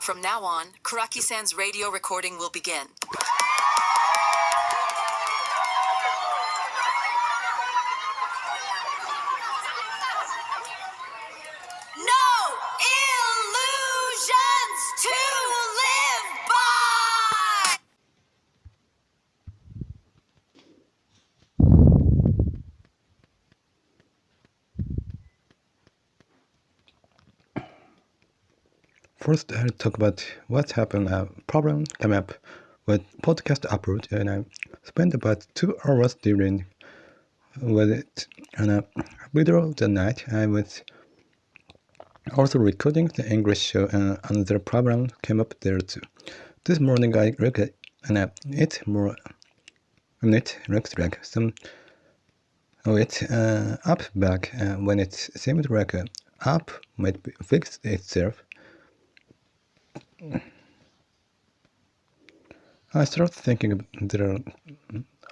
From now on, Kuraki-san's radio recording will begin. No illusions to live by! First, I'll talk about what happened. A problem came up with podcast upload, and I spent about 2 hours dealing with it. And in the middle of the night, I was also recording the English show, and another problem came up there too. This morning, I looked at it more, and it looks like some of it up back when it seemed like an app might fix itself. I started thinking there are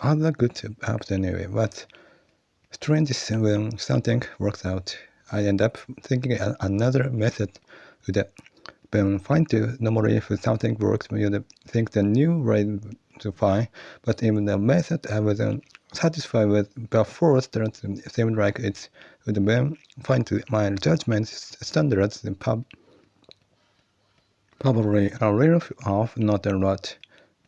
other good apps anyway. What's strange is when something works out, I end up thinking another method would have been fine too. Normally, if something works, you'd think the new way to fine, but even the method I wasn't satisfied with before seemed like it would have been fine too. My judgment standards probably a little off, not a lot,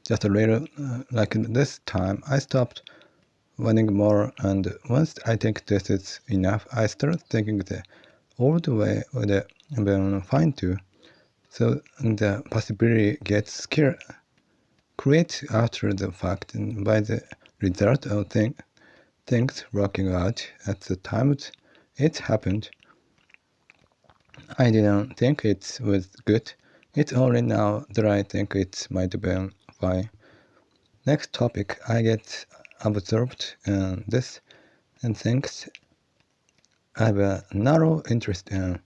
just a little. Like this time, I stopped wanting more, and once I think this is enough, I start thinking the old way would have been fine too. So the possibility gets created after the fact, and by the result of things working out at the time it happened. I didn't think it was good. It's only now that I think it might have been fine. Next topic, I get absorbed in this and thinks I have a narrow interest in.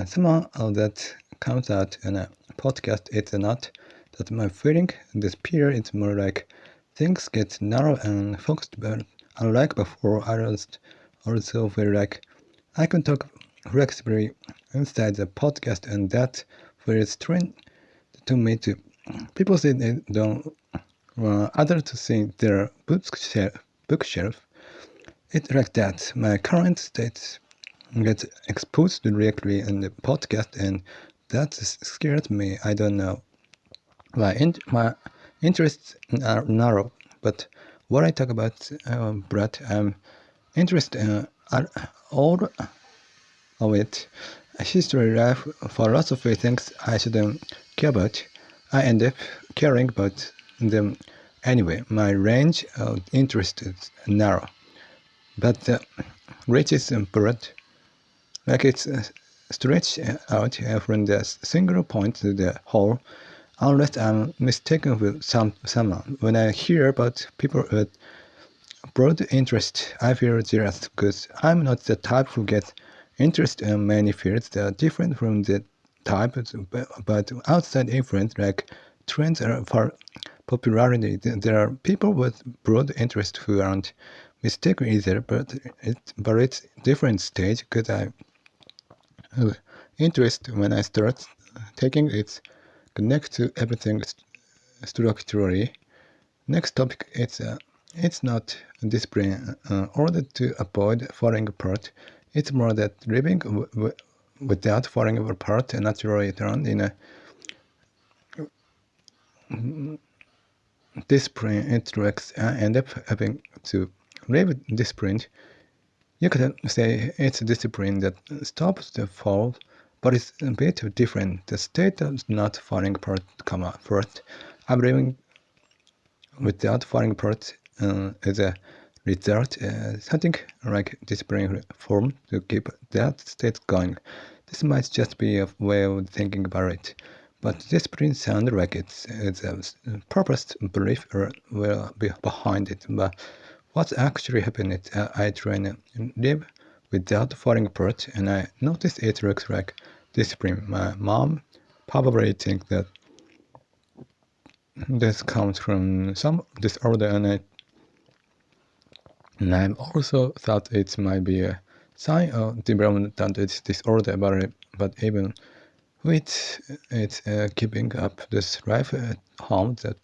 Some of that comes out in a podcast. It's not that my feeling disappear. It's more like things get narrow and focused, but unlike before, I also feel like I can talk flexibly inside the podcast, and that feels strange to me too. People say they don't want others to see their bookshelf. It's like that. My current state gets exposed directly in the podcast, and that scares me. I don't know. My interests are narrow, but what I talk about, Brett, I'm interested in all of it. History, life, philosophy, things I shouldn't care about. I end up caring about them anyway. My range of interest is narrow, but the reach is broad. Like it's stretched out from the single point to the whole, unless I'm mistaken with someone. When I hear about people with broad interest, I feel jealous because I'm not the type who gets interested in many fields that are different from the type, but outside influence, like trends for popularity, there are people with broad interest who aren't mistaken either, but it's different stage because I interest when I start taking it connect to everything structurally. Next topic, it's not discipline order to avoid falling apart. It's more that living without falling apart naturally turned in a discipline. It works. I end up having to live discipline. You could say it's a discipline that stops the fall, but it's a bit different. The state of not falling apart come first. I'm living without falling apart as a result, something like discipline form to keep that state going. This might just be a way of thinking about it, but discipline sounds like it's a purpose belief will be behind it. But what's actually happening is I try to live without falling apart, and I notice it looks like discipline. My mom probably thinks that this comes from some disorder, and I also thought it might be a sign of developmental disorder, but even which is keeping up this life at home that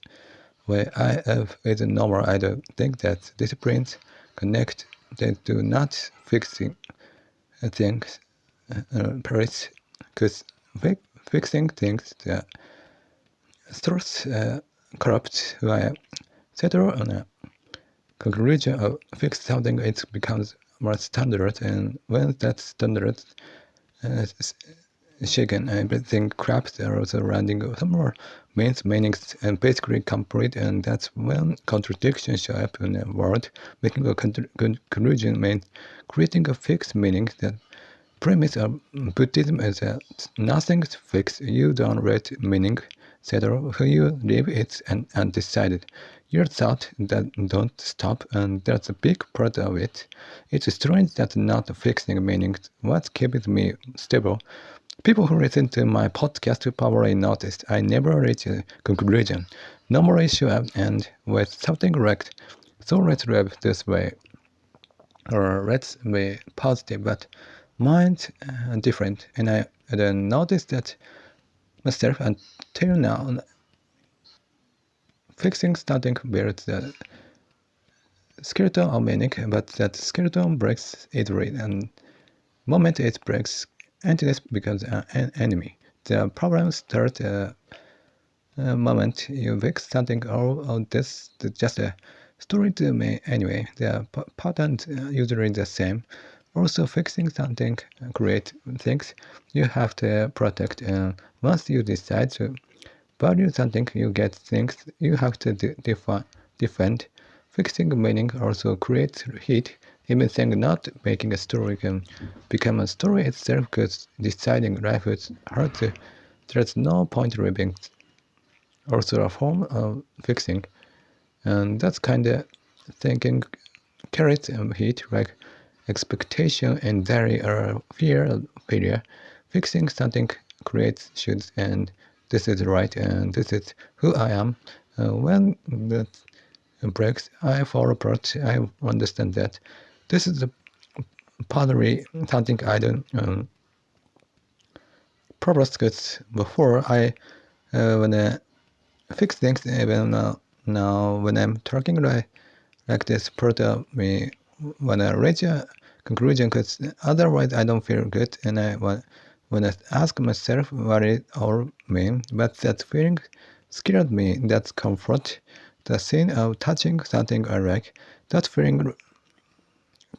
way I have is normal. I don't think that disciplines connect. They do not fixing things, because fixing things that starts corrupt. When I settle on a conclusion of fix something, it becomes more standard, and when that standard is shaken, everything cracks are surrounding some more meanings and basically complete, and that's when contradictions show up in the world. Making a conclusion means creating a fixed meaning. The premise of Buddhism is that nothing's fixed. You don't let meaning settle. Who you live it's undecided. Your thought that don't stop, and that's a big part of it. It's strange that not fixing meaning what keeps me stable. People who listen to my podcast probably noticed I never reach a conclusion. Normally show up and with something wrecked. So let's live this way, or let's be positive, but mine's different. And I didn't notice that myself until now. Fixing something builds the skeleton of meaning, but that skeleton breaks easily, and moment it breaks, emptiness becomes an enemy. The problem starts the moment you fix something. All of this is just a story to me anyway. The patterns usually the same. Also, fixing something create things you have to protect, and once you decide to value something, you get things you have to defend. Fixing meaning also creates heat. Even saying not making a story can become a story itself, because deciding life is hard. There's no point living. Also a form of fixing, and that's kind of thinking carries heat, like expectation, anxiety, or fear of failure. Fixing something creates shoots, and this is right, and this is who I am. When that breaks, I fall apart. I understand that this is partly something I don't purpose, because before I when I fix things, even now when I'm talking like this part of me when I reach a conclusion, because otherwise I don't feel good, and when I ask myself what it all means, but that feeling scared me. That's comfort. The scene of touching something I like, that feeling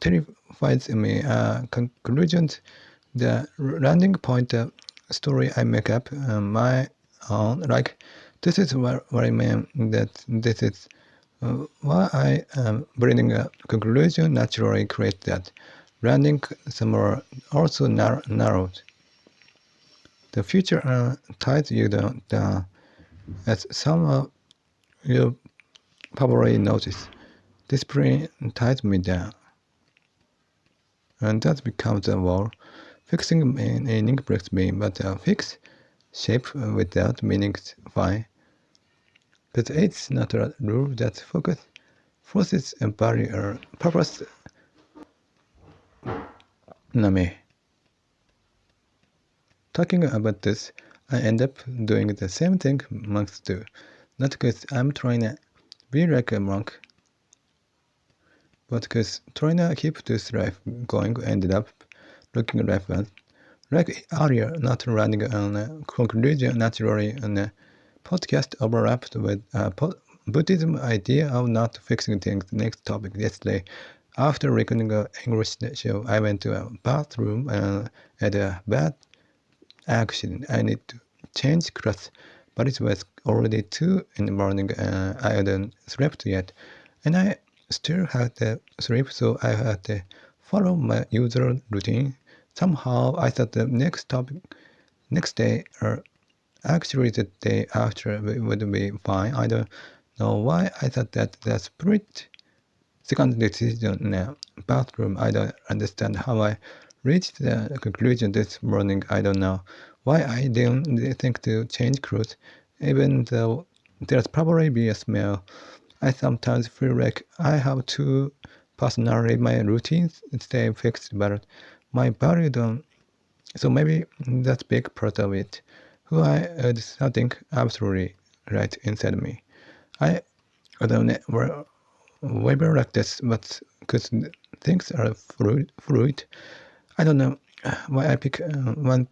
terrifies me. Conclusions, the landing point, story I make up my own. Like this is what I mean. That this is why I am bringing a conclusion naturally create that landing somewhere also narrowed. The future ties you down, as some of you probably notice. Discipline ties me down, and that becomes a wall. Fixing meaning breaks me, but a fixed shape without meaning is fine. But it's not a rule that forces a barrier. Purpose me. Talking about this, I end up doing the same thing monks do. Not because I'm trying to be like a monk, but because trying to keep this life going ended up looking like earlier, not running on a conclusion naturally on a podcast overlapped with Buddhism idea of not fixing things. Next topic yesterday. After recording an English show, I went to a bathroom and had a bad accident. I need to change clothes, but it was already 2 in the morning and I hadn't slept yet. And I still had to sleep, so I had to follow my usual routine. Somehow I thought the next day, or actually the day after, would be fine. I don't know why I thought that. The split second decision in the bathroom. I don't understand how I reached the conclusion this morning. I don't know why I didn't think to change clothes, even though there's probably be a smell. I sometimes feel like I have to personally my routines stay fixed, but my body don't So maybe that's big part of it. Who I is something absolutely right inside me. I don't know whether like this, but because things are fluid. I don't know why I pick one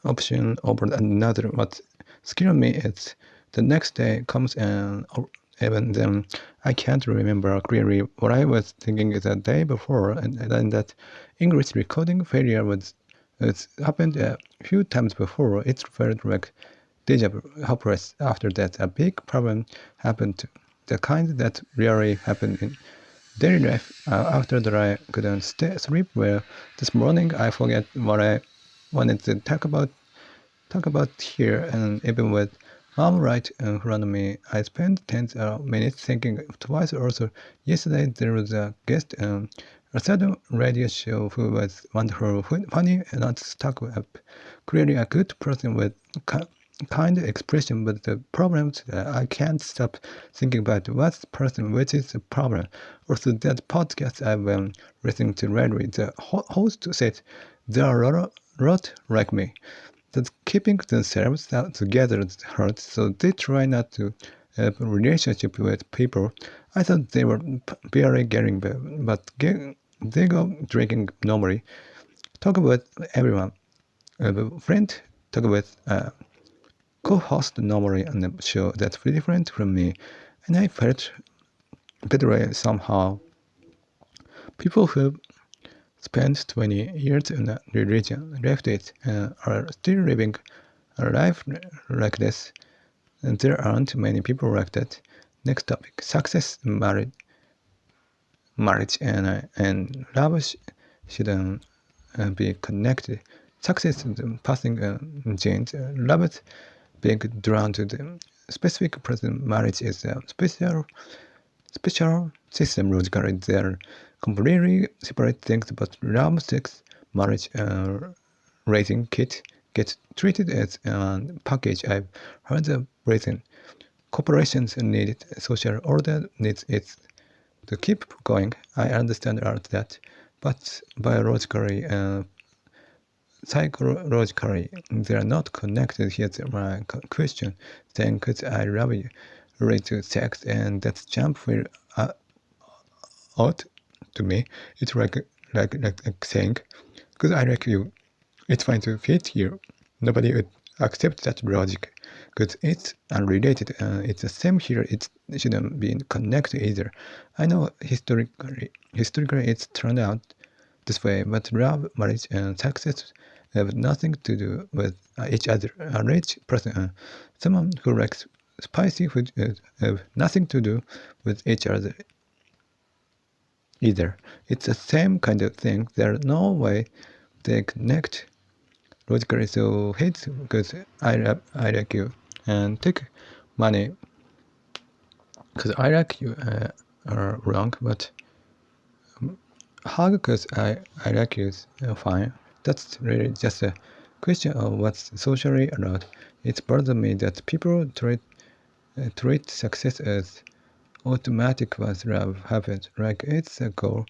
option over another. What scares me is the next day comes and even then I can't remember clearly what I was thinking the day before, and then that English recording failure it's happened a few times before. It felt like deja vu, hopeless. After that, a big problem happened, the kind that rarely happened in daily life. After that, I couldn't sleep well. This morning, I forget what I wanted to talk about here, and even with mom right in front of me, I spent 10 minutes thinking twice. Also, yesterday there was a guest on a certain radio show who was wonderful, funny, and not stuck up. Clearly a good person with kind expression, but the problem is that I can't stop thinking about what's the person, which is the problem. Also, that podcast I've been listening to lately, the host said there are a lot like me that keeping themselves together hurts, so they try not to have a relationship with people. I thought they were barely getting better, but they go drinking normally, talk with everyone, have a friend, talk with co-host normally on the show that's very different from me, and I felt better somehow. People who spent 20 years in a religion, left it, are still living a life like this. And there aren't many people like that. Next topic: success, marriage, and love shouldn't be connected. Success is passing genes. Love is being drawn to the specific person. Marriage is a special system. Logically, they are completely separate things. But love, sex, marriage, raising kids gets treated as a package. I've heard the reason corporations need social order needs it to keep going. I understand all that, but biologically, psychologically, they are not connected. Here's my question: saying "Cause I love you" relate to sex, and that's jump feel out to me. It's like saying "Cause I like you." It's fine to fit here. Nobody would accept that logic because it's unrelated. It's the same here. It shouldn't be connected either. I know historically it's turned out this way, but love, marriage, and success have nothing to do with each other. A rich person, someone who likes spicy food, have nothing to do with each other either. It's the same kind of thing. There's no way they connect logically. So hate because I like you, and take money because I like you are wrong, but hug because I like you is fine. That's really just a question of what's socially allowed. It bothers me that people treat success as automatic once love happens, like it's a goal.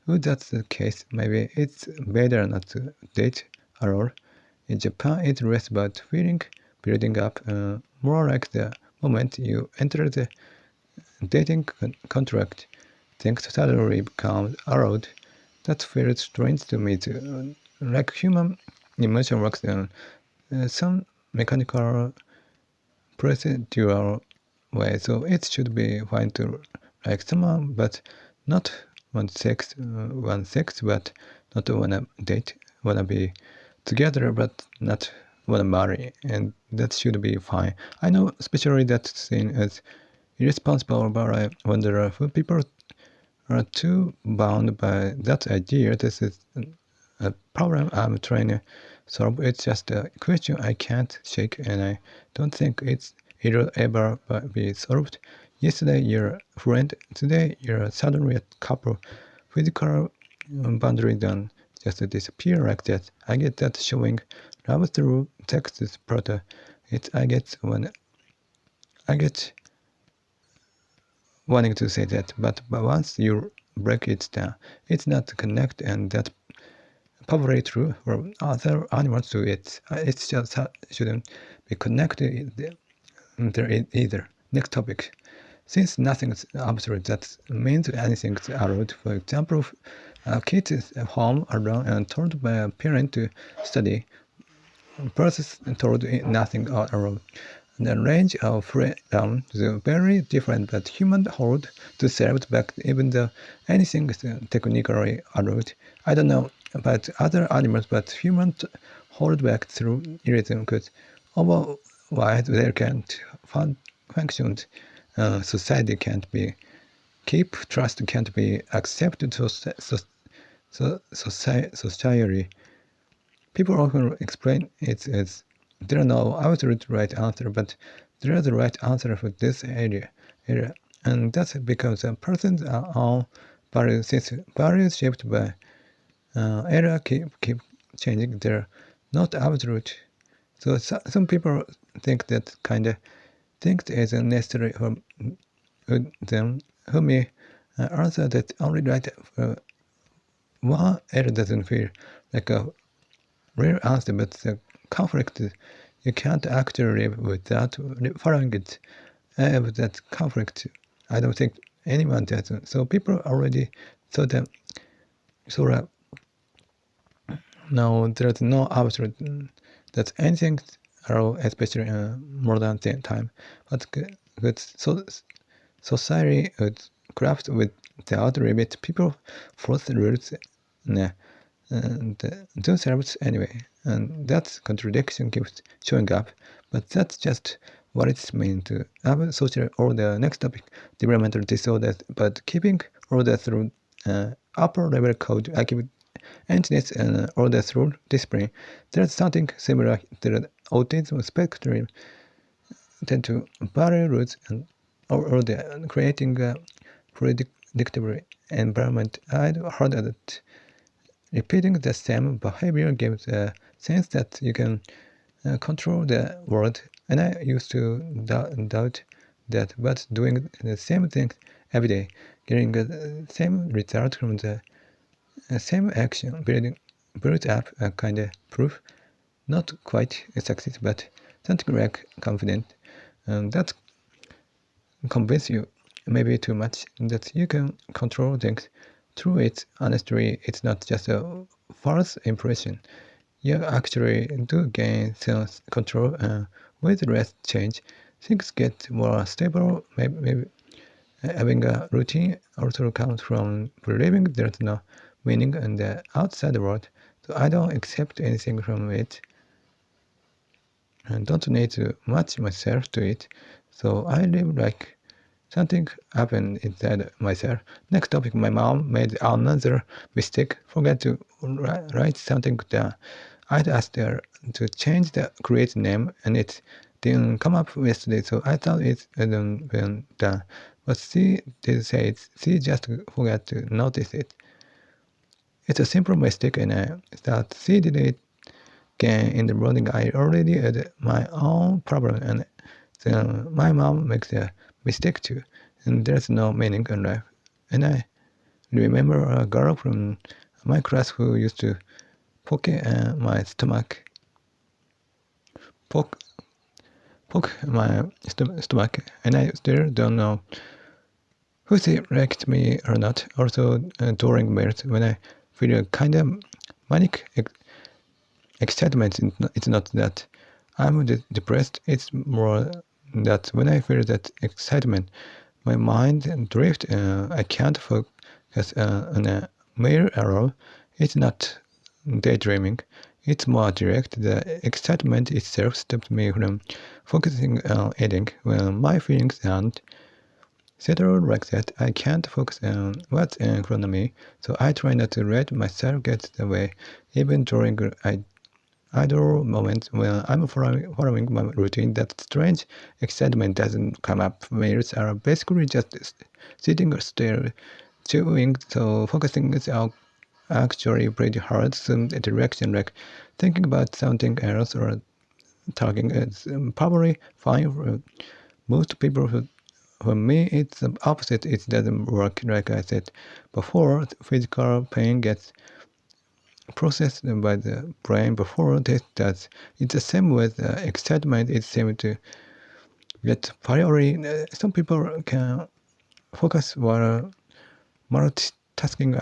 If that's the case, maybe it's better not to date at all. In Japan, it's less about feeling building up, more like the moment you enter the dating contract, things suddenly become allowed. That feels strange to me too. Like human emotion works in some mechanical procedural way, so it should be fine to like someone, but not want sex, but not wanna date, wanna be together, but not wanna marry, and that should be fine. I know, especially that scene is irresponsible, but I wonder if people are too bound by that idea. This is a problem I'm trying to solve. It's just a question I can't shake, and I don't think it'll ever be solved. Yesterday you're a friend, today you're suddenly a couple. Physical boundary don't just disappear like that. I get that showing love through text is proto. I get wanting to say that, but once you break it down, it's not connect, and that probably true for other animals too. It just shouldn't be connected there either. Next topic. Since nothing is absolute, that means anything is allowed. For example, if a kid is at home alone and told by a parent to study, versus told nothing allowed. The range of freedom is very different, but humans hold to self back even though anything is technically allowed. I don't know about other animals, but humans hold back through reason because otherwise they can't function. Society can't be keep trust can't be accepted socially. People often explain it as there are no absolute right answer, but there is a right answer for this area. And that's because a person's own values, since values shaped by era keep changing, they're not absolute. So some people think that kind of things is necessary for them, who may answer that only right one error doesn't feel like a real answer, but the conflict you can't actually live without following it. I have that conflict. I don't think anyone does. So people already saw that. So now there's no absolute that anything at all, especially in modern time. But good society would craft without limit. People force rules and themselves anyway. And that contradiction keeps showing up. But that's just what it means to have a social order. Next topic, developmental disorders. But keeping order through upper level code, I keep emptiness and order through discipline. There's something similar to the autism spectrum tend to vary rules and order, creating a predictable environment. I'd heard that repeating the same behavior gives a sense that you can control the world, and I used to doubt that, but doing the same thing every day, getting the same result from the same action, built up a kind of proof, not quite a success, but something like confidence, and that convince you, maybe too much, that you can control things. Through it, honestly, it's not just a false impression. You actually do gain self-control, and with less change, things get more stable. Maybe having a routine also comes from believing there's no meaning in the outside world, so I don't accept anything from it and don't need to match myself to it. So I live like something happened inside myself. Next topic, my mom made another mistake. Forgot to write something down. I'd asked her to change the create name and it didn't come up yesterday, so I thought it hadn't been done. But she did say it. She just forgot to notice it. It's a simple mistake and I thought she did it again in the morning. I already had my own problem and then my mom makes a mistake too, and there's no meaning in life. And I remember a girl from my class who used to poke my stomach, poke my stomach, and I still don't know who she liked me or not. Also, during meals, when I feel a kind of manic excitement, it's not that I'm depressed. It's more that when I feel that excitement, my mind drifts. I can't focus on a meal at all. It's not daydreaming. It's more direct. The excitement itself stops me from focusing on eating. When my feelings aren't settled like that, I can't focus on what's in front of me. So I try not to let myself get away, even during idle moments when I'm following my routine. That strange excitement doesn't come up. Meals are basically just sitting still, chewing, so focusing is actually pretty hard. Some direction, like thinking about something else or talking, is probably fine for most people. For me, it's the opposite. It doesn't work. Like I said before, physical pain gets processed by the brain before this does. It's the same with excitement. It seems to get priority. Some people can focus while multitasking.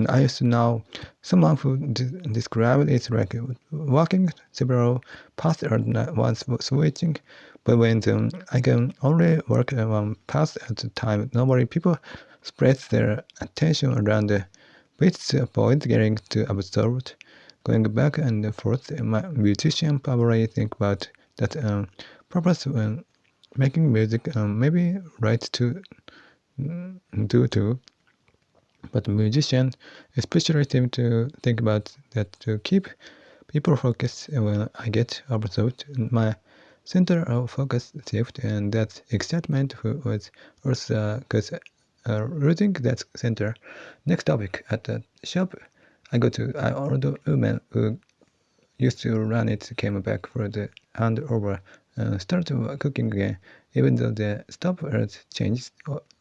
I used to know someone who described it like walking several paths at once, switching between them. I can only work one path at a time. Normally, people spread their attention around the bits to avoid getting too absorbed, going back and forth. My musician probably think about that purpose when making music. Maybe right to do too. But musicians especially seem to think about that to keep people focused. When I get absorbed, my center of focus shift, and that excitement was also because losing that center. Next topic. At the shop I go to, an old woman who used to run it came back for the handover and started cooking again, even though the stop had changed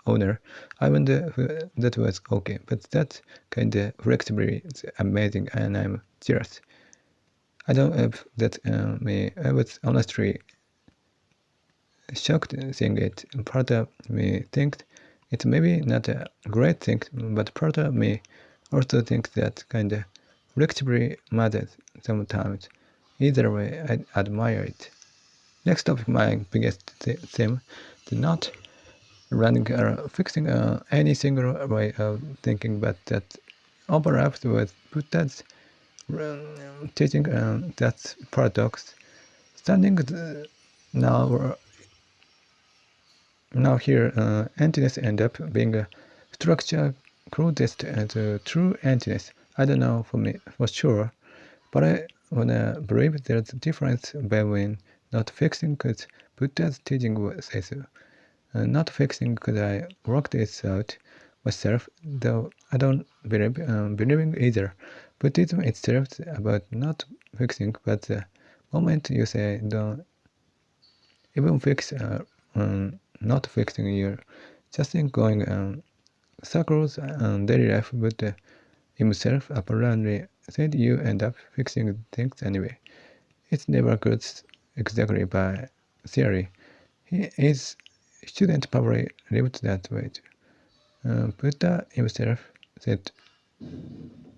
owner. I wonder if that was okay, but that kind of flexibility is amazing, and I'm jealous. I don't know if that me. I was honestly shocked seeing it. Part of me thinks it's maybe not a great thing, but part of me also thinks that kind of flexibility matters sometimes. Either way, I admire it. Next topic, my biggest theme, the not running or fixing any single way of thinking, but that overlaps with Buddha's teaching. That's paradox. Standing now Now here, emptiness end up being a structure closest to true emptiness. I don't know for sure, but I wanna believe there's a difference between not fixing because Buddha's teaching says so. Not fixing because I worked it out myself, though I don't believing either. Buddhism itself is about not fixing, but the moment you say don't even fix not fixing, you're just going circles and daily life, but himself apparently said you end up fixing things anyway. It never goes exactly by theory. His student probably lived that way too. Buddha himself said,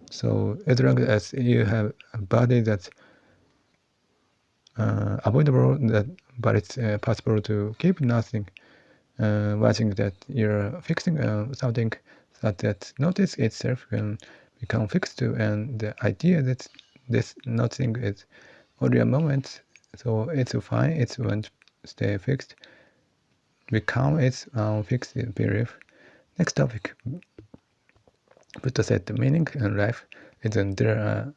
so as long as you have a body that's avoidable, but it's possible to keep nothing, watching that you're fixing something that notice itself can become fixed too, and the idea that this nothing is only a moment, so it's fine, it won't stay fixed, become its fixed belief. Next topic. Buddha said the meaning in life isn't there,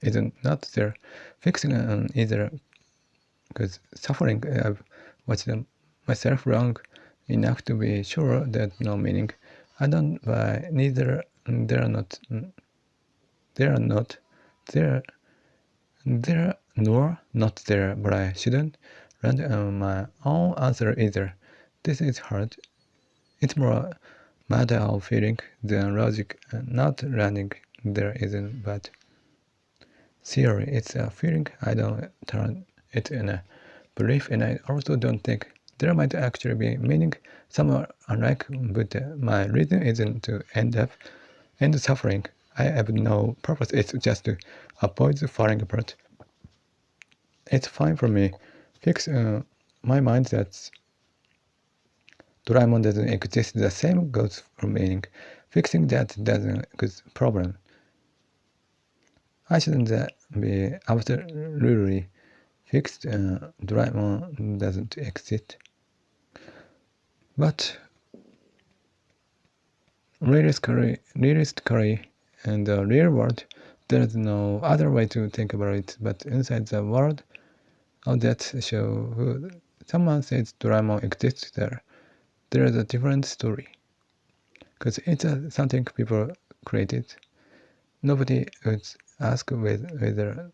isn't not there. Fixing either because suffering. I've watched myself wrong enough to be sure that no meaning. I don't buy neither. They are not there. There nor not there. But I shouldn't run my own answer either. This is hard. It's more a matter of feeling than logic. Not running there isn't bad theory. It's a feeling. I don't turn it in a belief, and I also don't think there might actually be meaning somewhere unlike Buddha. My reason isn't to end suffering. I have no purpose. It's just to avoid falling apart. It's fine for me. Fix my mind that Doraemon doesn't exist. The same goes for meaning. Fixing that doesn't cause problem. I shouldn't be absolutely fixed. Doraemon doesn't exist. But realistically, in the real world, there's no other way to think about it. But inside the world of that show, someone says Doraemon exists there. There's a different story. Because it's something people created. Nobody would ask whether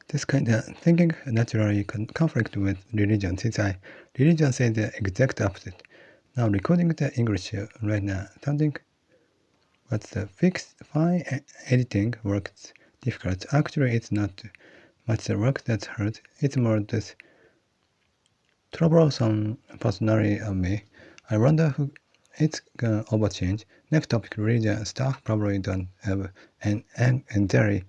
this kind of thinking naturally conflict with religion, since religion says the exact opposite. Now recording the English right now, something but the fine editing work's difficult. Actually, it's not much the work that's hard. It's more this troublesome personality of me. I wonder who it's gonna overchange. Next topic, religion stuff probably don't have an entirely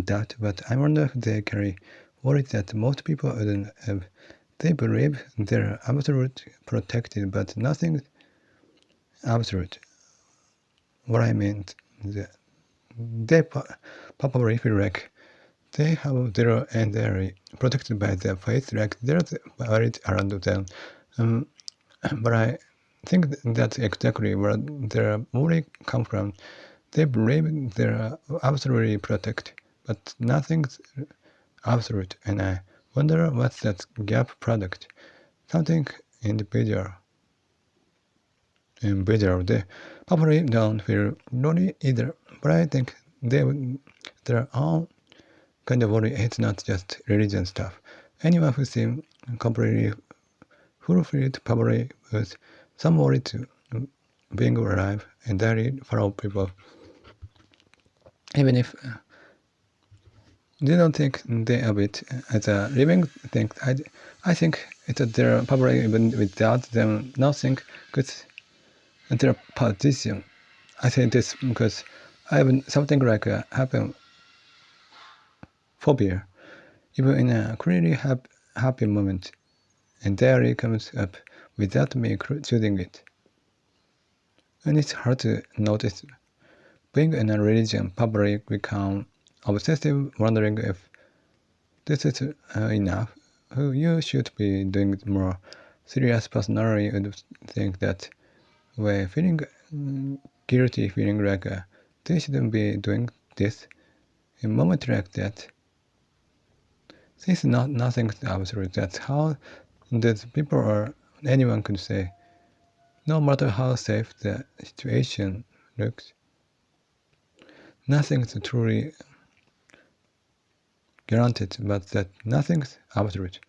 doubt, but I wonder if they carry worries that most people wouldn't have. They believe they're absolute protected, but nothing's absolute. What I mean, they probably feel like they have zero and they're protected by their faith, like there's worries around them. But I think that's exactly where their worry come from. They believe they're absolutely protected, but nothing's absolute, and I wonder what's that gap product. Something individual. They probably don't feel lonely either, but I think their own kind of worry. It's not just religion stuff. Anyone who seems completely fulfilled probably with some worry to being alive and daily follow people. Even if they don't think they of it as a living thing, I think it's their probably even without them nothing could their position. I say this because I have something like a happen phobia. Even in a clearly happy moment, and daily comes up without me choosing it. And it's hard to notice. Being in a religion public become obsessive, wondering if this is enough. You should be doing more. Serious personality would think that way, feeling guilty, feeling like they shouldn't be doing this. In a moment like that, since nothing's absolute, that's how these people are. Anyone could say, no matter how safe the situation looks, nothing's truly guaranteed, but that nothing's absolute.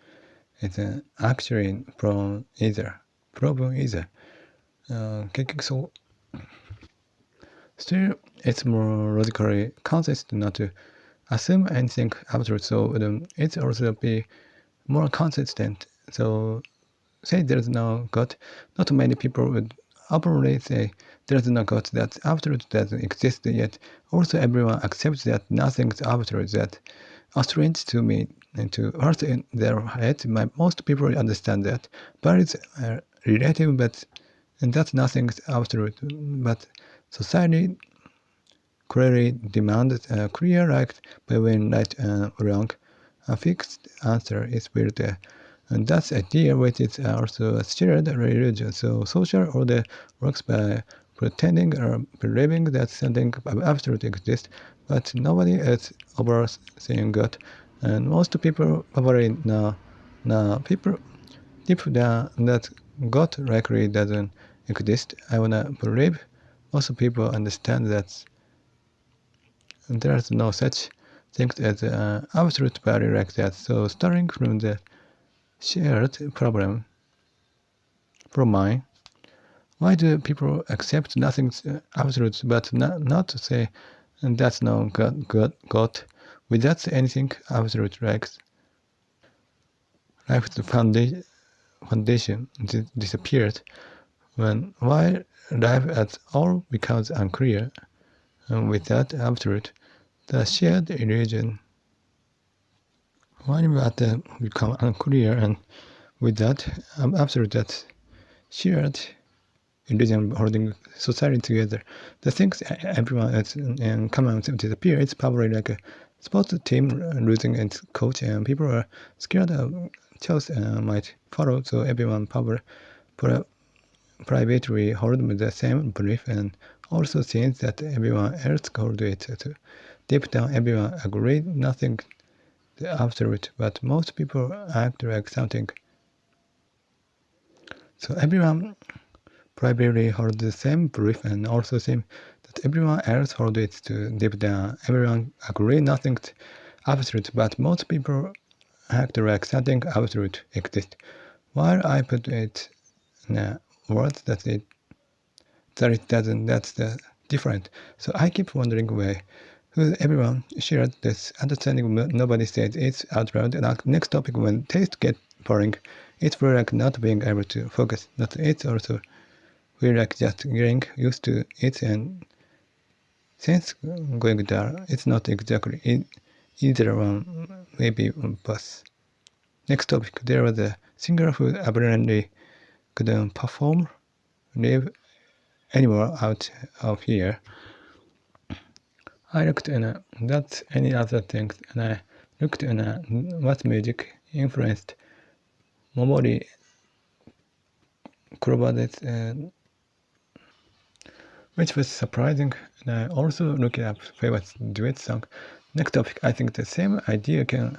It's actually proven either. So still, it's more logically consistent not to assume anything absolute. So it's also be more consistent. So say there's no God. Not many people would openly say there's no God. That absolute doesn't exist yet. Also, everyone accepts that nothing's absolute. That strange to me and to hurt in their head. Most people understand that, but it's relative. But and that's nothing's absolute. But society clearly demands a clear right between right and wrong. A fixed answer is built there. And that idea which is also a shared religion. So social order works by pretending or believing that something absolute exists, but nobody is overseeing God. And most people probably know people deep down that God likely doesn't exist. I wanna believe most people understand that there's no such thing as an absolute value like that. So starting from the shared problem from mine, why do people accept nothing's absolute but not to say that's no God without anything absolute like the foundation disappeared when why life at all becomes unclear and without absolute the shared illusion why matter become unclear and with that absolute that shared illusion holding society together. The things everyone is in common disappear. It's probably like a sports team losing its coach, and people are scared of choice might follow. So everyone probably privately hold the same belief, and also since that everyone else hold it. So deep down, everyone agree nothing the absolute, but most people act like something. So everyone privately hold the same belief and also seem that everyone else hold it to deep down. Everyone agree nothing's absolute, but most people act like something absolute exists. While I put it words that it doesn't. That's the different. So I keep wondering why everyone shared this understanding. Nobody says it out loud. And next topic, when taste gets boring, it feels like not being able to focus. Not it also feel like just getting used to it, and since going there, it's not exactly either one, maybe both. Next topic, there was a singer who apparently couldn't perform, live anywhere out of here. I looked in that's any other things, and I looked in what music influenced Momori Kurobade's, which was surprising, and I also looked up favorite duet song. Next topic, I think the same idea can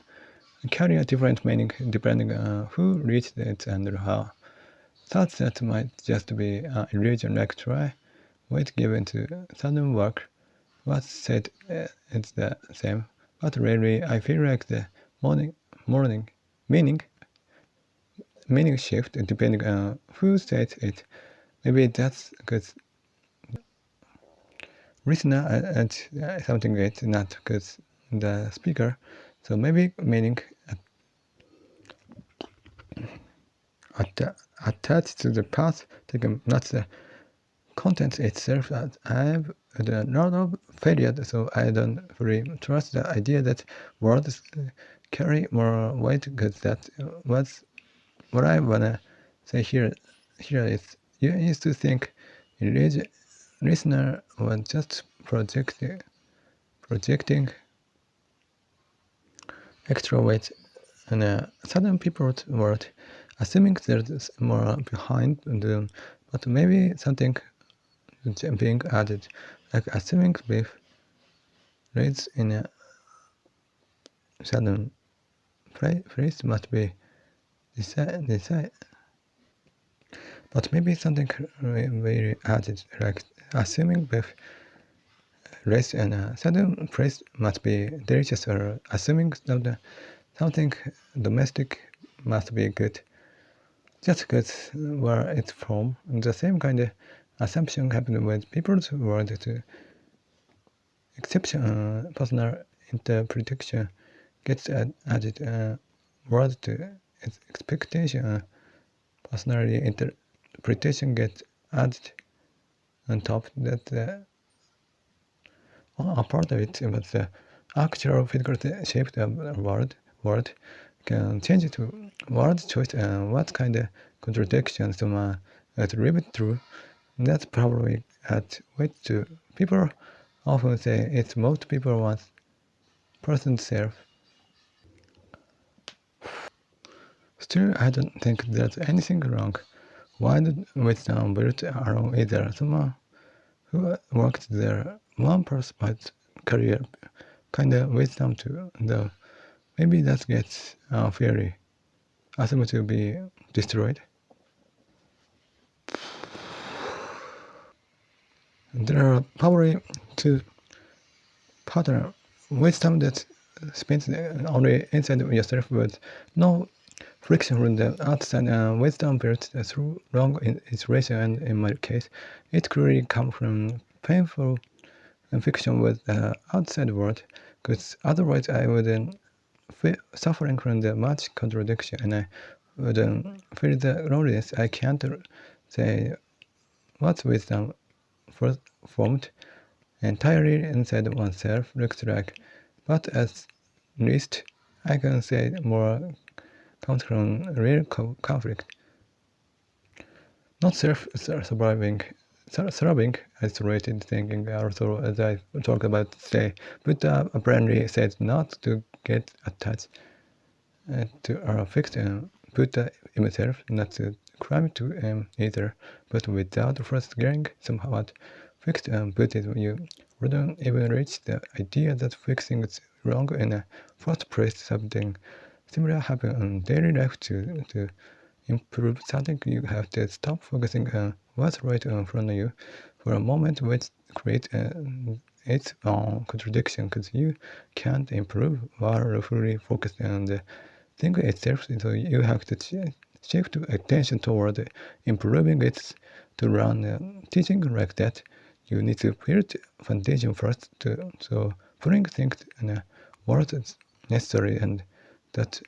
carry a different meaning depending on who reads it and how. Thoughts that might just be an illusion, like try weight given to sudden work. What's said is the same, but really I feel like the morning meaning shift depending on who says it. Maybe that's because listener adds something it's not because the speaker. So maybe meaning attached to the path taken, not the content itself. I've had a lot of failure, so I don't really trust the idea that words carry more weight, because that was what I wanna say here. Here is you used to think listener was just projecting extra weight and sudden people's word, assuming there's more behind them, but maybe something being added, like assuming beef raised in a sudden phrase must be decided. But maybe something very added, like assuming beef raised in a sudden phrase must be delicious, or assuming something domestic must be good. Just because where it's from, the same kind of assumption happened with people's word to exception, personal interpretation gets added word to its expectation, personally interpretation gets added on top. That a part of it, but the actual physical shape of the word can change to word choice, and what kind of contradictions someone has lived through. That's probably at weight to people often say it's most people want person self. Still, I don't think there's anything wrong. Why did wisdom built alone either? Someone who worked there one person might career kind of wisdom too, though maybe that gets unfairly assumed to be destroyed. There are probably two pattern wisdom that spins only inside yourself with no friction from the outside, and wisdom built through long iteration, and in my case it clearly comes from painful fiction with the outside world, because otherwise I wouldn't feel suffering from the much contradiction, and I wouldn't feel the loneliness. I can't say what wisdom first formed entirely inside oneself looks like, but at least I can say more comes from real conflict, not serving isolated thinking. Also, as I talked about, say, Buddha apparently said not to get attached to a fixed Buddha himself, not to climb to him either, but without first getting somehow fixed Buddhism, you wouldn't even reach the idea that fixing is wrong in the first place. Something similar happens in daily life to improve something. You have to stop focusing on what's right in front of you for a moment, which creates its own contradiction, because you can't improve while fully focused on the thing itself. So you have to shift attention toward improving it to run teaching like that. You need to build foundation first so putting things in words necessary and that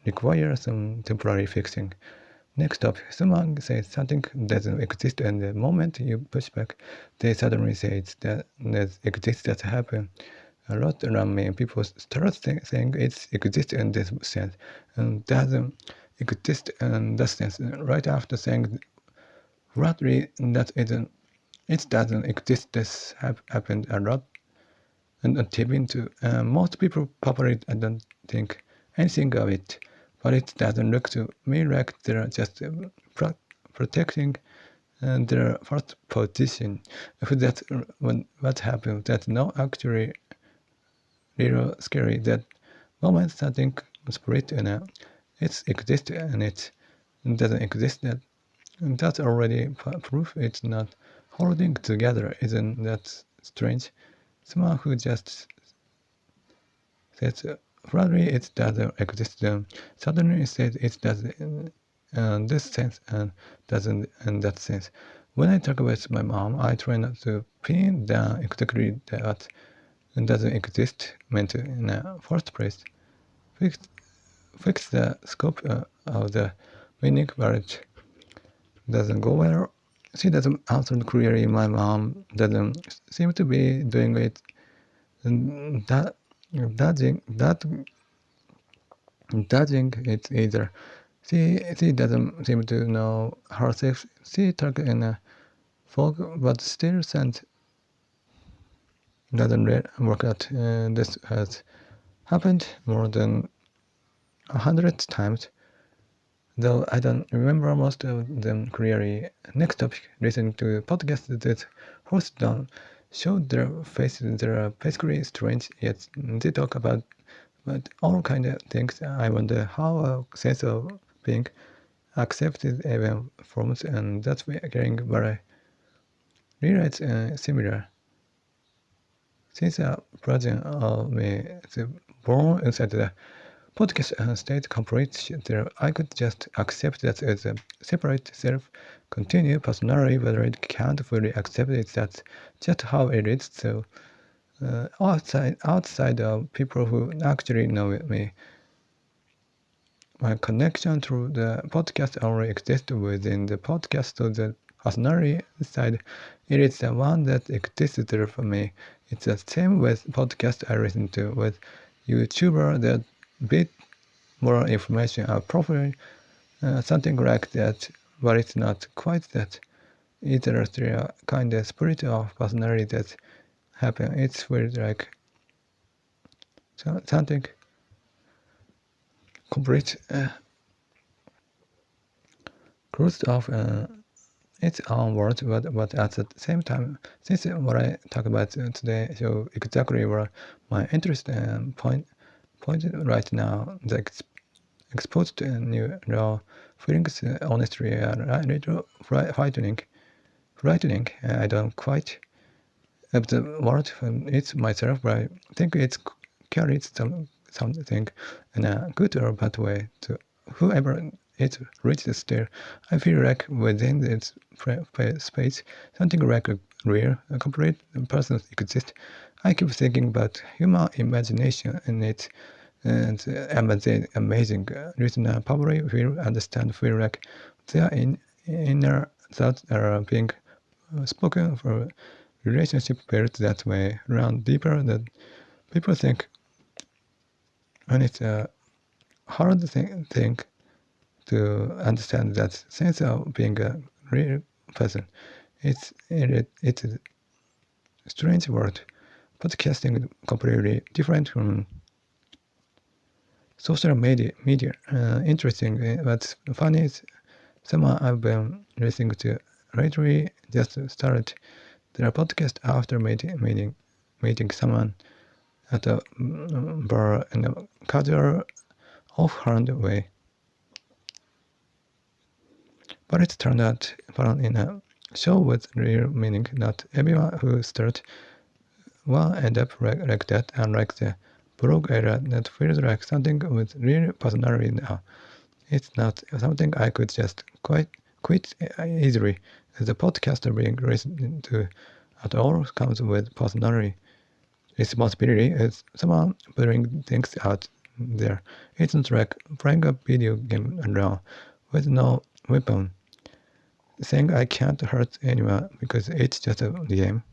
require some temporary fixing. Next up, someone says something doesn't exist, and the moment you push back, they suddenly say that exists. That happen a lot around me. People start saying it exists in this sense, and doesn't exist in that sense. Right after saying flatly that it doesn't exist, this happened a lot. And on TV too. Most people probably don't think anything of it, but it doesn't look to me like they're just protecting their first position. If that's what happened, that's not actually little scary. That moment something split and it exists and it doesn't exist. That's already proof it's not holding together. Isn't that strange? Someone who just says flatly it doesn't exist, then suddenly says it does in this sense and doesn't in that sense. When I talk with my mom, I try not to pin down exactly what doesn't exist meant in the first place. Fix the scope of the meaning, but it doesn't go well. She doesn't answer clearly. My mom doesn't seem to be doing it. Dodging it either. She doesn't seem to know herself. She talks in a fog, but still doesn't work out. This has happened more than 100 times, though I don't remember most of them clearly. Next topic, listening to podcasts that hosts don't show their faces. They're basically strange, yet they talk about all kind of things. I wonder how a sense of being accepted even forms, and that's getting very realize similar. Since a version of me is born inside the podcast state complete, I could just accept that as a separate self-continued personality, whether it can't fully accept it. That's just how it is. So outside of people who actually know me, my connection through the podcast only exists within the podcast, so the personality side, it is the one that exists there for me. It's the same with podcast I listen to, with YouTuber that bit more information are probably something like that, but it's not quite that. It's a kind of spirit of personality that happen. It's feels like something complete closed off its own world, but at the same time, since what I talk about today show exactly where my interest pointed right now, the exposed to new raw feelings, honestly, a little frightening. I don't quite have the word for it myself, but I think it carries something in a good or bad way to whoever it reaches there. I feel like within its space, something like a real, a complete person exists. I keep thinking about human imagination in it, and amazing listener probably will feel like their inner thoughts are being spoken for relationship built that way, run deeper than people think. And it's a hard thing to understand that sense of being a real person. It's a strange word. Podcasting is completely different from social media. Interesting. What's funny is someone I've been listening to lately just started their podcast after meeting someone at a bar in a casual, offhand way. But it turned out fun in a show with real meaning. Not everyone who starts will end up like that, unlike the blog era that feels like something with real personality now. It's not something I could just quit easily. The podcast being listened to at all comes with personality. Responsibility is someone putting things out there. It's not like playing a video game alone with no weapon. Saying I can't hurt anyone because it's just a game.